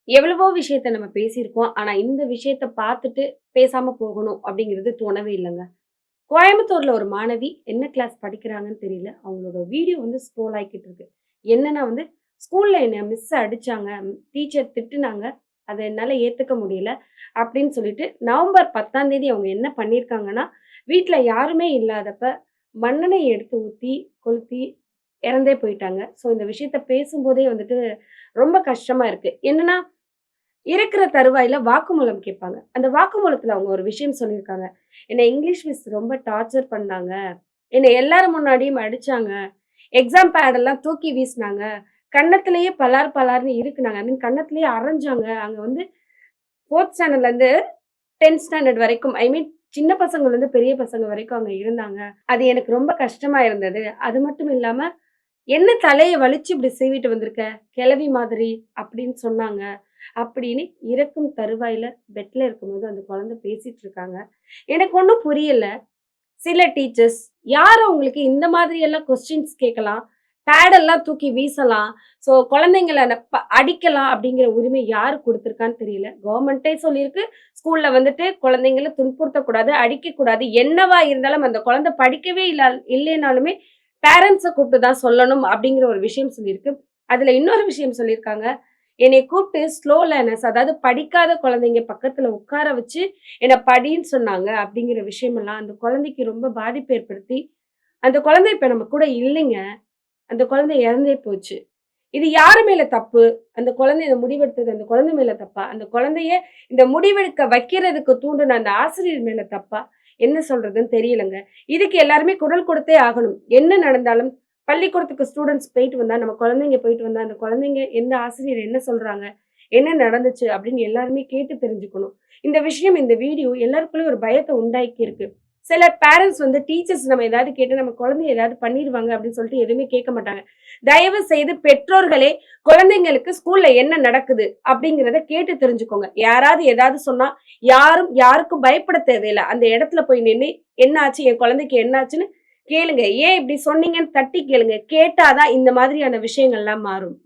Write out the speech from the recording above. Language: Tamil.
எவ்வளவோ விஷயத்த நம்ம பேசியிருக்கோம். ஆனா, இந்த விஷயத்த பார்த்துட்டு பேசாம போகணும் அப்படிங்கிறது தோணவே இல்லங்க. கோயம்புத்தூர்ல ஒரு மாணவி என்ன கிளாஸ் படிக்கிறாங்கன்னு தெரியல. அவங்களோட வீடியோ வந்து ஸ்க்ரோல் ஆயிக்கிட்டு இருக்கு. என்னன்னா வந்து, "ஸ்கூல்ல என்ன மிஸ் அடிச்சாங்க, டீச்சர் திட்டுனாங்க. அத என்னால ஏத்துக்க முடியல." அப்படின்னு சொல்லிட்டு நவம்பர் 10ஆம் தேதி அவங்க என்ன பண்ணியிருக்காங்கன்னா, வீட்ல யாருமே இல்லாதப்ப மண்ணெண்ணெய் எடுத்து ஊத்தி, கொளுத்தி இறந்தே போயிட்டாங்க. ஸோ இந்த விஷயத்த பேசும்போதே வந்துட்டு ரொம்ப கஷ்டமா இருக்கு. என்னன்னா இருக்கிற தருவாயில வாக்குமூலம் கேட்பாங்க. அந்த வாக்குமூலத்துல அவங்க ஒரு விஷயம் சொல்லியிருக்காங்க. "என்ன இங்கிலீஷ் மிஸ் ரொம்ப டார்ச்சர் பண்ணாங்க. என்ன எல்லார் முன்னாடியும் அடிச்சாங்க. எக்ஸாம் பேட் எல்லாம் தூக்கி வீசினாங்க. கன்னத்திலேயே பலார் பலார்ன்னு இருக்குனாங்க. ஐ மீன் கன்னத்திலேயே அரைஞ்சாங்க." அங்க வந்து 4த் ஸ்டாண்டர்ட்லேருந்து 10த் ஸ்டாண்டர்ட் வரைக்கும் ஐ மீன் சின்ன பசங்கள்லேருந்து பெரிய பசங்க வரைக்கும் அங்க இருந்தாங்க. அது எனக்கு ரொம்ப கஷ்டமா இருந்தது. அது மட்டும் இல்லாம, "என்ன தலைய வலிச்சு இப்படி சீவிட்டு வந்திருக்க? கிழவி மாதிரி" அப்படின்னு சொன்னாங்க. அப்படின்னு இறக்கும் தருவாயில பெட்ல இருக்கும்போது அந்த குழந்தை பேசிட்டு இருக்காங்க. எனக்கு ஒண்ணும் புரியல. சில டீச்சர்ஸ் யார் அவங்களுக்கு இந்த மாதிரி எல்லாம் கொஸ்டின்ஸ் கேட்கலாம்? பேட் எல்லாம் தூக்கி வீசலாம். ஸோ குழந்தைங்கள அடிக்கலாம் அப்படிங்கிற உரிமை யாரு குடுத்துருக்கான்னு தெரியல. கவர்மெண்ட்டே சொல்லியிருக்கு, ஸ்கூல்ல வந்துட்டு குழந்தைங்கள துன்புறுத்தக்கூடாது, அடிக்கக்கூடாது. என்னவா இருந்தாலும் அந்த குழந்தை படிக்கவே இல்லைனாலுமே பேரண்ட்ஸ கூப்பிட்டு தான் சொல்லணும் அப்படிங்கிற ஒரு விஷயம் சொல்லியிருக்கு. அதுல இன்னொரு விஷயம் சொல்லியிருக்காங்க. என்னைய கூப்பிட்டு ஸ்லோ லேர்னர்ஸ் அதாவது படிக்காத குழந்தைங்க பக்கத்துல உட்கார வச்சு என்ன படின்னு சொன்னாங்க அப்படிங்கிற விஷயமெல்லாம் அந்த குழந்தைக்கு ரொம்ப பாதிப்பு ஏற்படுத்தி, அந்த குழந்தை இப்ப நம்ம கூட இல்லைங்க. அந்த குழந்தை இறந்தே போச்சு. இது யாரு மேல தப்பு? அந்த குழந்தை இந்த முடிவெடுத்தது அந்த குழந்தை மேல தப்பா? அந்த குழந்தைய இந்த முடிவெடுக்க வைக்கிறதுக்கு தூண்டுன அந்த ஆசிரியர் மேல தப்பா? என்ன சொல்றதுன்னு தெரியலங்க. இதுக்கு எல்லாருமே குரல் கொடுத்தே ஆகணும். என்ன நடந்தாலும் பள்ளிக்கூடத்துக்கு ஸ்டூடண்ட்ஸ் போயிட்டு வந்தா, நம்ம குழந்தைங்க போயிட்டு வந்தா, அந்த குழந்தைங்க எந்த ஆசிரியர் என்ன சொல்றாங்க? என்ன நடந்துச்சு? அப்படின்னு எல்லாருமே கேட்டு தெரிஞ்சுக்கணும். இந்த விஷயம் இந்த வீடியோ எல்லாருக்குள்ளயும் ஒரு பயத்த உண்டாக்கி இருக்கு. சில பேரண்ட்ஸ் வந்து டீச்சர்ஸ் நம்ம ஏதாவது கேட்டு நம்ம குழந்தைய ஏதாவது பண்ணிருவாங்க அப்படின்னு சொல்லிட்டு எதுவுமே கேட்க மாட்டாங்க. தயவு செய்து பெற்றோர்களே குழந்தைங்களுக்கு ஸ்கூல்ல என்ன நடக்குது அப்படிங்கிறத கேட்டு தெரிஞ்சுக்கோங்க. யாராவது ஏதாவது சொன்னா யாரும் யாருக்கும் பயப்பட தேவையில்ல. அந்த இடத்துல போய் நின்னு என்ன ஆச்சு? என் குழந்தைக்கு என்ன ஆச்சுன்னு கேளுங்க. ஏன் இப்படி சொன்னீங்கன்னு தட்டி கேளுங்க. கேட்டா தான் இந்த மாதிரியான விஷயங்கள்லாம் மாறும்.